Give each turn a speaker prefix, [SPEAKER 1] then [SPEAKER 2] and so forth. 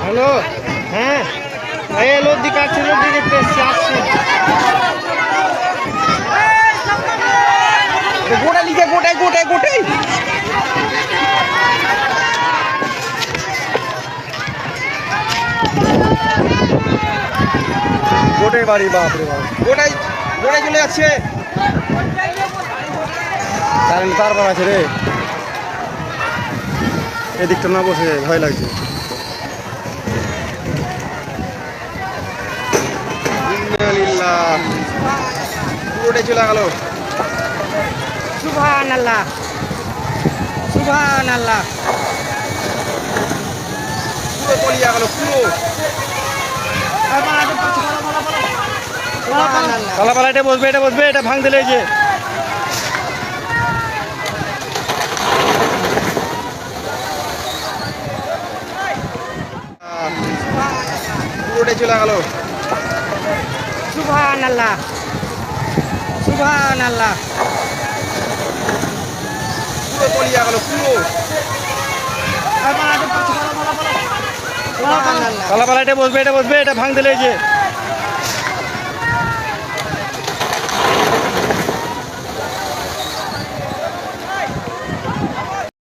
[SPEAKER 1] Hello, হ্যাঁ এই লদ্দি কাটছে, লদ্দি দেখতে এসছি, আসছি। গোটা লিখে গোটাই গোটাই গোটাই গোটাই বাড়ি, বাপরে বাপ, গোটাই গোটাই চলে যাচ্ছে। কারেন্ট তারপর আছে রে, এদিকটা না বসে ভয় লাগছে। পুরোটাই চলে গেল। সুবহানাল্লাহ, সুবহানাল্লাহ, পুরো তলিয়ে গেল পুরো। পালা এটা বসবে, এটা বসবে, এটা ভাঙ দিলে যে পুরোটাই চলে গেল। সুবহানাল্লাহ, সুবহানাল্লাহ, পুরো তলিয়ে গেল পুরো। পালা এটা বসবে, এটা বসবে, এটা ভাঙ দিলে যে